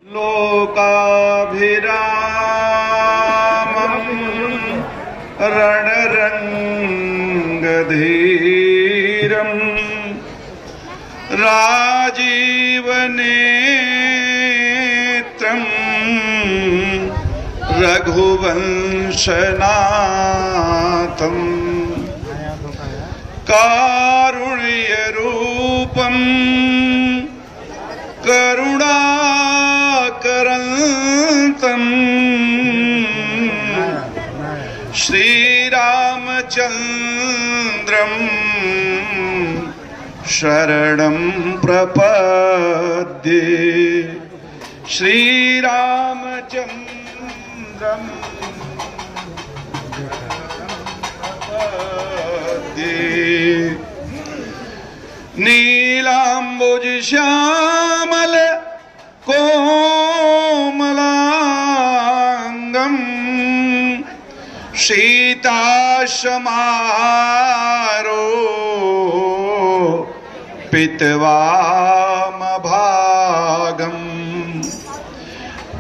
लोकाभिरामम् रणरङ्गधीरम् राजीवनेत्रम् रघुवंशनाथम् कारुण्यरूपम् करुणाकरन्तम् श्रीरामचन्द्रम् शरणं प्रपद्ये। श्रीरामचन्द्रम् नीलाम्बुज श्यामल कोमलांगम् शीताशमारोपितवामभागम्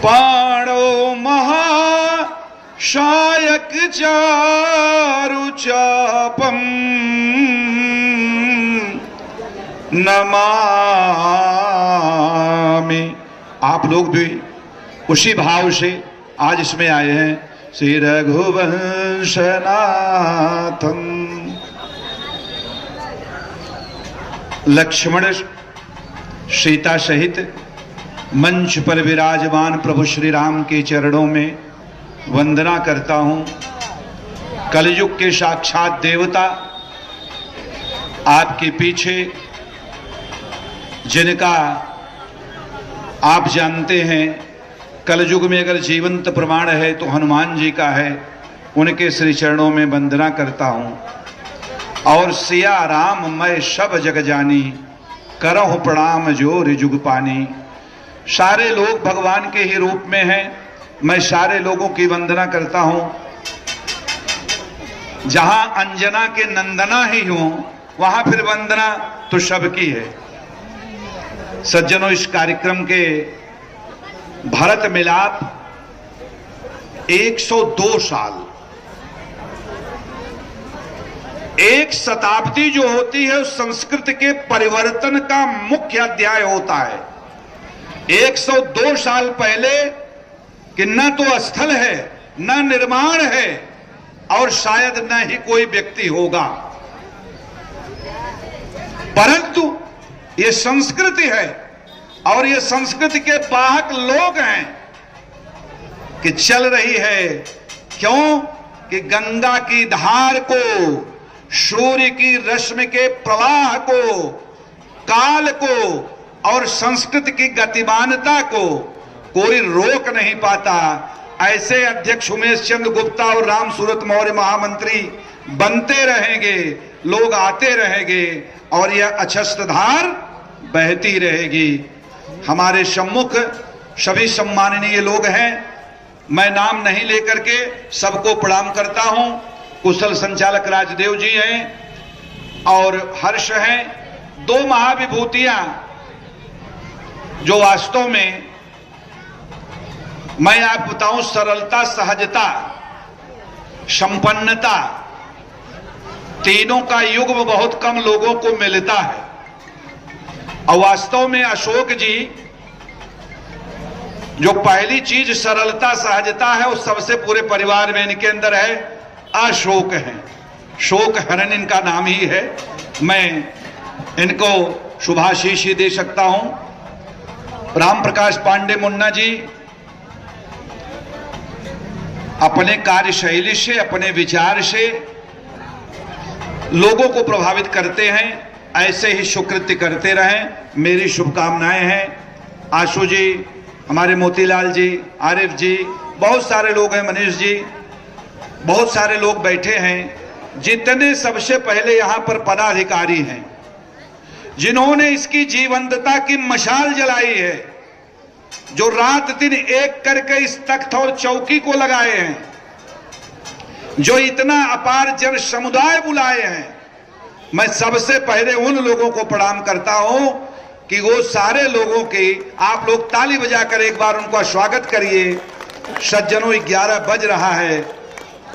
पाणो महाशायक चारुचापम् नमामि। आप लोग भी उसी भाव से आज इसमें आए हैं। श्री रघुवंशनाथम। लक्ष्मण सीता सहित मंच पर विराजमान प्रभु श्री राम के चरणों में वंदना करता हूं। कलयुग के साक्षात देवता आपके पीछे, जिनका आप जानते हैं कलयुग में अगर जीवंत प्रमाण है तो हनुमान जी का है, उनके श्री चरणों में वंदना करता हूं। और सिया राम मैं सब जग जानी, करहु प्रणाम जोर जुग पानी। सारे लोग भगवान के ही रूप में हैं, मैं सारे लोगों की वंदना करता हूं। जहां अंजना के नंदना ही हूं वहां फिर वंदना तो सबकी है। सज्जनों, इस कार्यक्रम के भारत मिलाप 102 साल, एक शताब्दी जो होती है उस संस्कृति के परिवर्तन का मुख्य अध्याय होता है। 102 साल पहले कि न तो स्थल है न निर्माण है और शायद न ही कोई व्यक्ति होगा, परंतु ये संस्कृति है और ये संस्कृति के वाहक लोग हैं कि चल रही है। क्यों कि गंगा की धार को, सूर्य की रश्मि के प्रवाह को, काल को और संस्कृति की गतिमानता को कोई रोक नहीं पाता। ऐसे अध्यक्ष उमेश चंद्र गुप्ता और राम सूरत मौर्य महामंत्री बनते रहेंगे, लोग आते रहेंगे और यह अछस्त धार बहती रहेगी। हमारे सम्मुख सभी सम्माननीय लोग हैं, मैं नाम नहीं लेकर के सबको प्रणाम करता हूं। कुशल संचालक राजदेव जी हैं और हर्ष हैं, दो महाविभूतियां जो वास्तव में मैं आप बताऊं सरलता, सहजता, संपन्नता, तीनों का युग्म बहुत कम लोगों को मिलता है। और वास्तव में अशोक जी जो पहली चीज सरलता सहजता है वो सबसे पूरे परिवार में इनके अंदर है। अशोक है, शोक हरण इनका नाम ही है। मैं इनको शुभाशीष ही दे सकता हूं। राम प्रकाश पांडे मुन्ना जी अपने कार्यशैली से, अपने विचार से लोगों को प्रभावित करते हैं। ऐसे ही सुकृत्य करते रहें, मेरी शुभकामनाएं हैं। आशु जी, हमारे मोतीलाल जी, आरिफ जी, बहुत सारे लोग हैं, मनीष जी, बहुत सारे लोग बैठे हैं। जितने सबसे पहले यहाँ पर पदाधिकारी हैं जिन्होंने इसकी जीवंतता की मशाल जलाई है, जो रात दिन एक करके इस तख्त और चौकी को लगाए हैं, जो इतना अपार जन समुदाय बुलाए हैं, मैं सबसे पहले उन लोगों को प्रणाम करता हूं कि वो सारे लोगों की आप लोग ताली बजाकर एक बार उनका स्वागत करिए। सज्जनों 11 बज रहा है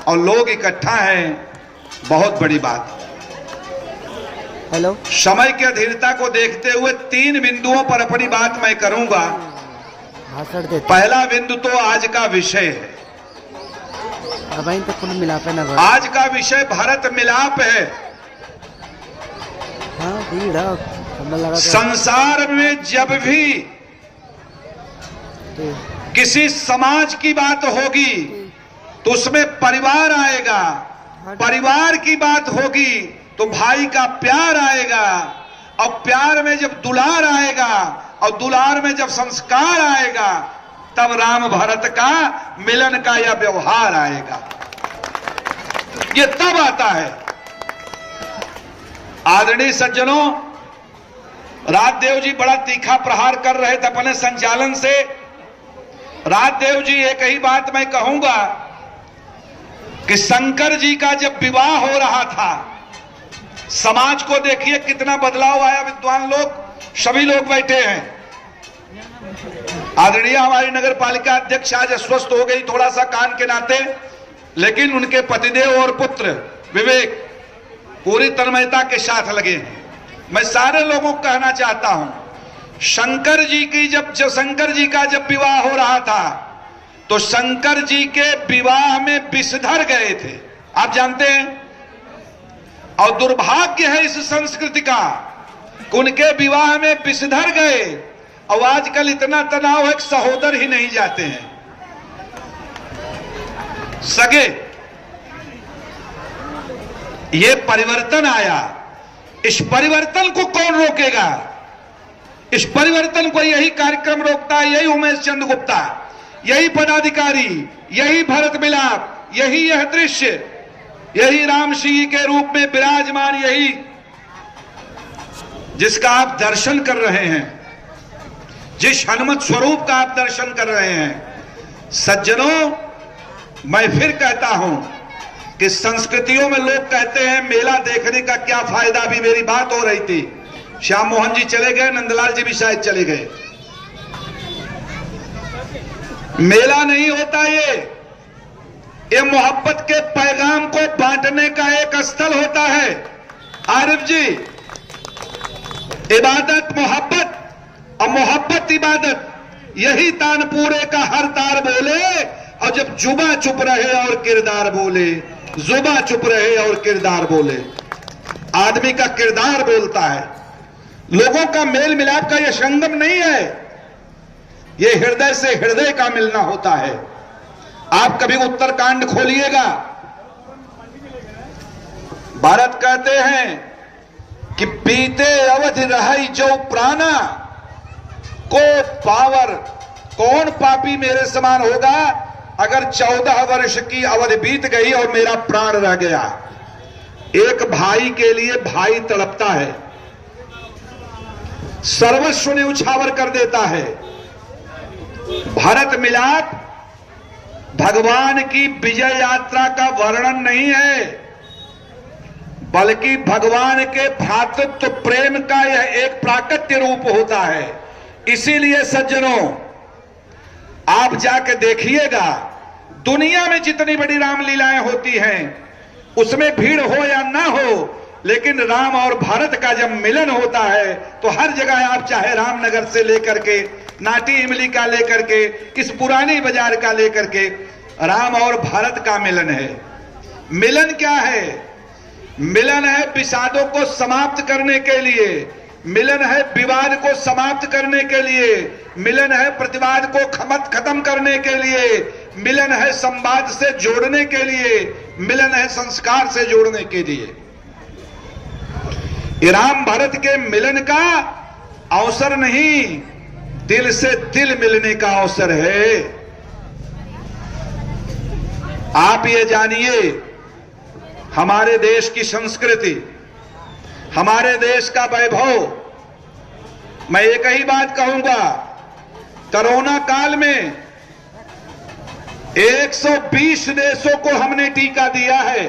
और लोग इकट्ठा हैं, बहुत बड़ी बात। हेलो, समय की अधीरता को देखते हुए 3 बिंदुओं पर अपनी बात मैं करूंगा। पहला बिंदु तो आज का विषय है। तो कुल मिलाप है ना, आज का विषय भारत मिलाप है। संसार में जब भी किसी समाज की बात होगी तो उसमें परिवार आएगा, परिवार की बात होगी तो भाई का प्यार आएगा, और प्यार में जब दुलार आएगा और दुलार में जब संस्कार आएगा तब राम भरत का मिलन का यह व्यवहार आएगा। ये तब आता है। आदरणीय सज्जनों, राजदेव जी बड़ा तीखा प्रहार कर रहे थे अपने संचालन से। राजदेव जी, एक ही बात मैं कहूंगा कि शंकर जी का जब विवाह हो रहा था, समाज को देखिए कितना बदलाव आया। विद्वान लोग सभी लोग बैठे हैं। आदरणीय हमारी नगर पालिका अध्यक्ष आज अस्वस्थ हो गई थोड़ा सा कान के नाते, लेकिन उनके पतिदेव और पुत्र विवेक पूरी तन्मयता के साथ लगे हैं। मैं सारे लोगों को कहना चाहता हूं, शंकर जी का जब विवाह हो रहा था तो शंकर जी के विवाह में विषधर गए थे, आप जानते हैं। और दुर्भाग्य है इस संस्कृति का, उनके विवाह में विषधर गए। और आजकल इतना तनाव है कि सहोदर ही नहीं जाते हैं, सगे। ये परिवर्तन आया। इस परिवर्तन को कौन रोकेगा? इस परिवर्तन को यही कार्यक्रम रोकता है, यही उमेश चंद्र गुप्ता, यही पदाधिकारी, यही भरत मिलाप, यही यह दृश्य, यही राम सिंह के रूप में विराजमान, यही जिसका आप दर्शन कर रहे हैं, जिस हनुमत स्वरूप का आप दर्शन कर रहे हैं। सज्जनों, मैं फिर कहता हूं कि संस्कृतियों में लोग कहते हैं मेला देखने का क्या फायदा। अभी मेरी बात हो रही थी, श्याम मोहन जी चले गए, नंदलाल जी भी शायद चले गए। मेला नहीं होता ये मोहब्बत के पैगाम को बांटने का एक स्थल होता है। आरिफ जी, इबादत मोहब्बत और मोहब्बत इबादत, यही तानपुरे का हर तार बोले। और जब जुबा चुप रहे और किरदार बोले, जुबा चुप रहे और किरदार बोले, आदमी का किरदार बोलता है। लोगों का मेल मिलाप का यह संगम नहीं है, यह हृदय से हृदय का मिलना होता है। आप कभी उत्तरकांड खोलिएगा, भारत कहते हैं कि बीते अवधि रही जो प्राणा को पावर। कौन पापी मेरे समान होगा अगर 14 वर्ष की अवधि बीत गई और मेरा प्राण रह गया। एक भाई के लिए भाई तड़पता है, सर्वस्व न्यौछावर कर देता है। भारत मिलाप भगवान की विजय यात्रा का वर्णन नहीं है, बल्कि भगवान के भ्रातृत्व प्रेम का यह एक प्राकट्य रूप होता है। इसीलिए सज्जनों, आप जाके देखिएगा, दुनिया में जितनी बड़ी रामलीलाएं होती हैं उसमें भीड़ हो या ना हो, लेकिन राम और भारत का जब मिलन होता है तो हर जगह आप चाहे रामनगर से लेकर के नाटी इमली का लेकर के इस पुरानी बाजार का लेकर के, राम और भारत का मिलन है। मिलन क्या है? मिलन है विषादों को समाप्त करने के लिए, मिलन है विवाद को समाप्त करने के लिए, मिलन है प्रतिवाद को खत्म करने के लिए, मिलन है संवाद से जोड़ने के लिए, मिलन है संस्कार से जोड़ने के लिए। राम भारत के मिलन का अवसर नहीं, दिल से दिल मिलने का अवसर है। आप ये जानिए, हमारे देश की संस्कृति, हमारे देश का वैभव, मैं एक ही बात कहूंगा, कोरोना काल में 120 देशों को हमने टीका दिया है।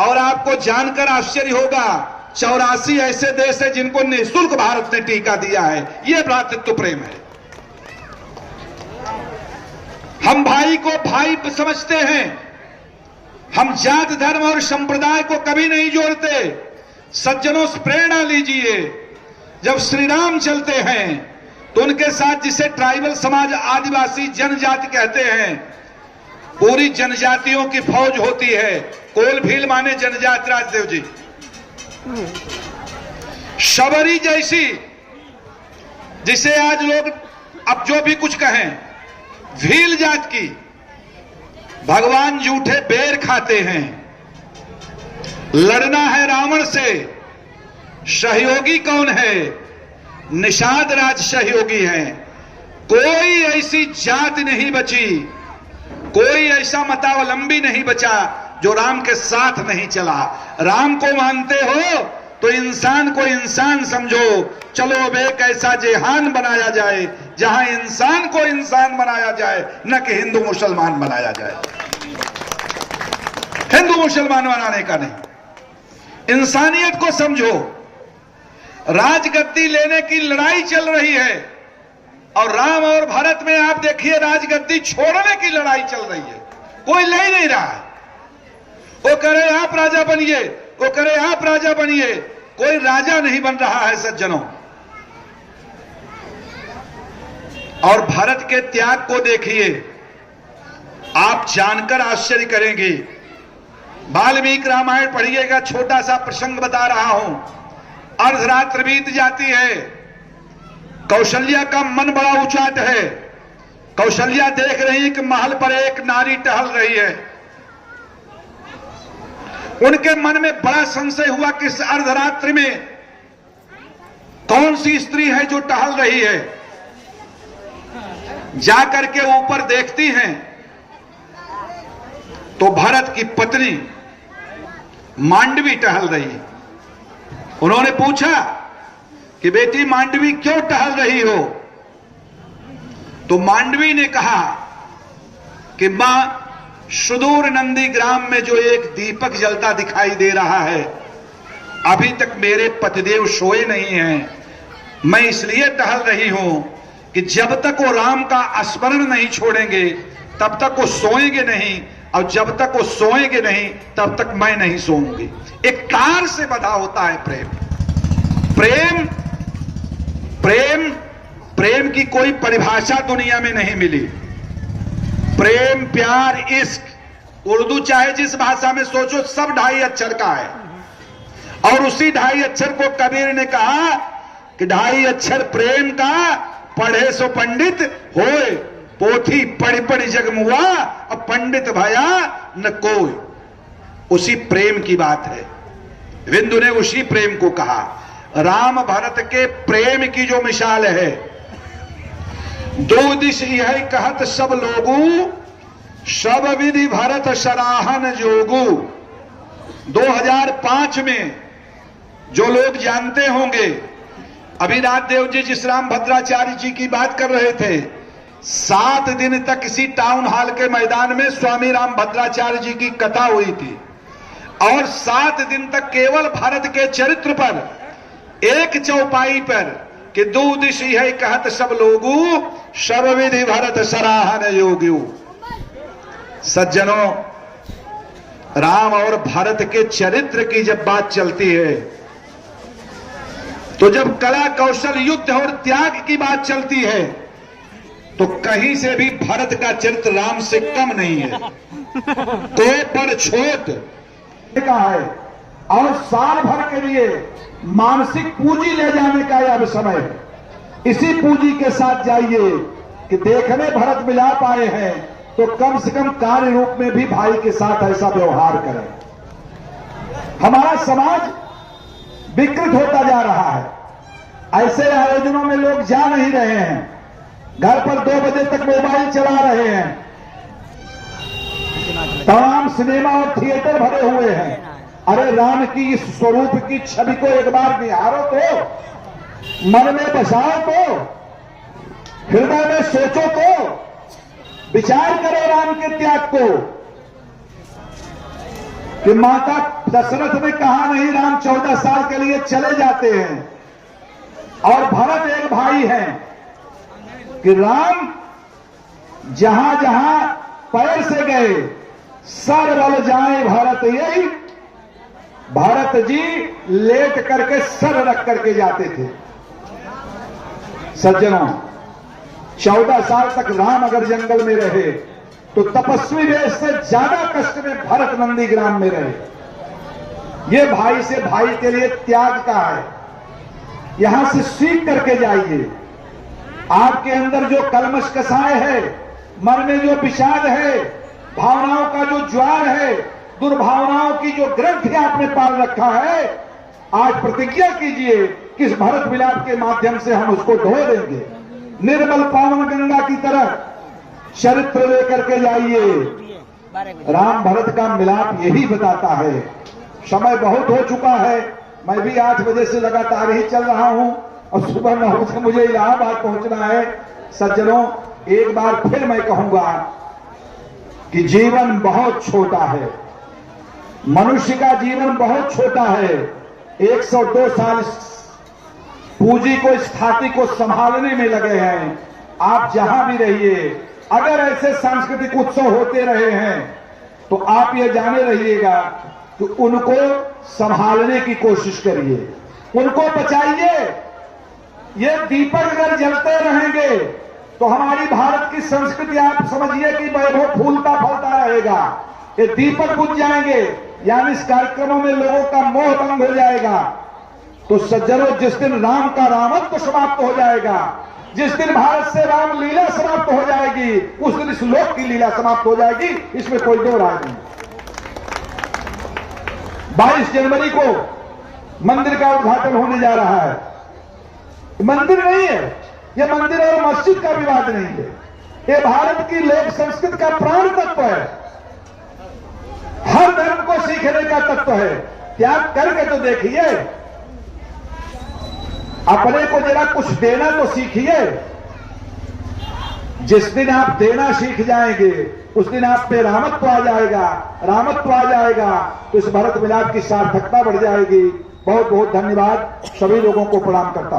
और आपको जानकर आश्चर्य होगा 84 ऐसे देश है जिनको निःशुल्क भारत ने टीका दिया है। यह भ्रातृत्व प्रेम है। हम भाई को भाई समझते हैं। हम जात धर्म और संप्रदाय को कभी नहीं जोड़ते। सज्जनों से प्रेरणा लीजिए। जब श्री राम चलते हैं तो उनके साथ जिसे ट्राइबल समाज, आदिवासी जनजाति कहते हैं, पूरी जनजातियों की फौज होती है। कोल भील माने जनजाति, राजदेव जी। शबरी जैसी, जिसे आज लोग अब जो भी कुछ कहें, भील जात की, भगवान जूठे बेर खाते हैं। लड़ना है रावण से, सहयोगी कौन है? निषाद राज सहयोगी है। कोई ऐसी जात नहीं बची, कोई ऐसा मतावलंबी नहीं बचा जो राम के साथ नहीं चला। राम को मानते हो तो इंसान को इंसान समझो। चलो अब एक ऐसा जेहान बनाया जाए जहां इंसान को इंसान बनाया जाए, न कि हिंदू मुसलमान बनाया जाए। हिंदू मुसलमान बनाने का नहीं, इंसानियत को समझो। राजगद्दी लेने की लड़ाई चल रही है और राम और भरत में आप देखिए राजगद्दी छोड़ने की लड़ाई चल रही है। कोई ले नहीं रहा है। वो करे आप राजा बनिए, वो करे आप राजा बनिए। कोई राजा नहीं बन रहा है सज्जनों। और भारत के त्याग को देखिए, आप जानकर आश्चर्य करेंगे। वाल्मीकि रामायण पढ़िएगा, छोटा सा प्रसंग बता रहा हूं। अर्धरात्र बीत जाती है, कौशल्या का मन बड़ा उचाट है। कौशल्या देख रही है कि महल पर एक नारी टहल रही है। उनके मन में बड़ा संशय हुआ कि इस अर्धरात्रि में कौन सी स्त्री है जो टहल रही है। जाकर के ऊपर देखती हैं तो भरत की पत्नी मांडवी टहल रही है। उन्होंने पूछा कि बेटी मांडवी क्यों टहल रही हो? तो मांडवी ने कहा कि मां, सुदूर नंदी ग्राम में जो एक दीपक जलता दिखाई दे रहा है, अभी तक मेरे पतिदेव सोए नहीं हैं। मैं इसलिए टहल रही हूं कि जब तक वो राम का स्मरण नहीं छोड़ेंगे तब तक वो सोएंगे नहीं, और जब तक वो सोएंगे नहीं तब तक मैं नहीं सोऊंगी। एक तार से बंधा होता है प्रेम। प्रेम प्रेम प्रेम की कोई परिभाषा दुनिया में नहीं मिली। प्रेम, प्यार, इश्क, उर्दू चाहे जिस भाषा में सोचो, सब 2.5 अक्षर का है। और उसी 2.5 अक्षर को कबीर ने कहा कि 2.5 अक्षर प्रेम का, पढ़े सो पंडित होए, पोथी पढ़ी पढ़ी जगमुआ, और पंडित भया न कोई। उसी प्रेम की बात है। विंदु ने उसी प्रेम को कहा। राम भरत के प्रेम की जो मिसाल है, दो दिश यह कहत सब लोगू, सब विधि भरत सराहन जोगू। 2005 में जो लोग जानते होंगे, अभी राजदेव जी जिस राम भद्राचार्य जी की बात कर रहे थे, 7 दिन तक इसी टाउन हॉल के मैदान में स्वामी राम भद्राचार्य जी की कथा हुई थी। और 7 दिन तक केवल भारत के चरित्र पर, एक चौपाई पर, कि दो दिश यह कहत सब लोगू, सब विधि भरत सराहन योग्यू। सज्जनों, राम और भरत के चरित्र की जब बात चलती है, तो जब कला, कौशल, युद्ध और त्याग की बात चलती है, तो कहीं से भी भरत का चरित्र राम से कम नहीं है। तो पर छोट का है। और साल भर के लिए मानसिक पूंजी ले जाने का यह समय है। इसी पूंजी के साथ जाइए कि देखने भरत मिलाप आए हैं तो कम से कम कार्य रूप में भी भाई के साथ ऐसा व्यवहार करें। हमारा समाज विकृत होता जा रहा है। ऐसे आयोजनों में लोग जा नहीं रहे हैं, घर पर 2 बजे तक मोबाइल चला रहे हैं, तमाम सिनेमा और थिएटर भरे हुए हैं। अरे राम की इस स्वरूप की छवि को एक बार निहारो तो, मन में बसाओ तो, हृदय में सोचो तो, विचार करो राम के त्याग को। कि माता दशरथ ने कहा नहीं, राम 14 साल के लिए चले जाते हैं। और भरत एक भाई है कि राम जहां जहां पैर से गए सर बल जाए भरत, यही भरत जी लेट करके सर रख करके जाते थे। सज्जनों, 14 साल तक राम अगर जंगल में रहे तो तपस्वी वेश से ज्यादा कष्ट में भरत नंदीग्राम में रहे। ये भाई से भाई के लिए त्याग का है। यहां से सीख करके जाइए। आपके अंदर जो कलमश कसाय है, मन में जो विषाद है, भावनाओं का जो ज्वार है, दुर्भावनाओं की जो ग्रंथि आपने पाल रखा है, आज प्रतिज्ञा कीजिए कि इस भरत विलाप के माध्यम से हम उसको धो देंगे। निर्मल पावन गंगा की तरह चरित्र लेकर के जाइए। राम भरत का मिलाप यही बताता है। समय बहुत हो चुका है, मैं भी 8 बजे से लगातार ही चल रहा हूं और सुबह 9 बजे मुझे इलाहाबाद पहुंचना है। सज्जनों, एक बार फिर मैं कहूंगा कि जीवन बहुत छोटा है। मनुष्य का जीवन बहुत छोटा है। 102 साल पूंजी को, स्थाति को संभालने में लगे हैं। आप जहां भी रहिए, अगर ऐसे सांस्कृतिक उत्सव होते रहे हैं तो आप ये जाने रहिएगा कि उनको संभालने की कोशिश करिए, उनको बचाइए। ये दीपक अगर जलते रहेंगे तो हमारी भारत की संस्कृति आप समझिए कि वैभव फूलता फलता रहेगा। ये दीपक बुझ जाएंगे, यानी इस कार्यक्रमों में लोगों का मोह भंग हो जाएगा। तो सज्जनों, जिस दिन राम का रामत्व समाप्त हो जाएगा, जिस दिन भारत से राम लीला समाप्त हो जाएगी, उस दिन इस लोक की लीला समाप्त हो जाएगी। इसमें कोई दो राय नहीं। 22 जनवरी को मंदिर का उद्घाटन होने जा रहा है। मंदिर नहीं है, यह मंदिर और मस्जिद का विवाद नहीं है। यह भारत की लोक संस्कृति का प्राण तत्व है। हर धर्म को सीखने का तत्व है। त्याग करके तो देखिए, अपने को जरा कुछ देना तो सीखिए। जिस दिन आप देना सीख जाएंगे, उस दिन आप पे रामत्व आ जाएगा। रामत्व आ जाएगा तो इस भरत मिलाप की सार्थकता बढ़ जाएगी। बहुत बहुत धन्यवाद। सभी लोगों को प्रणाम करता हूं।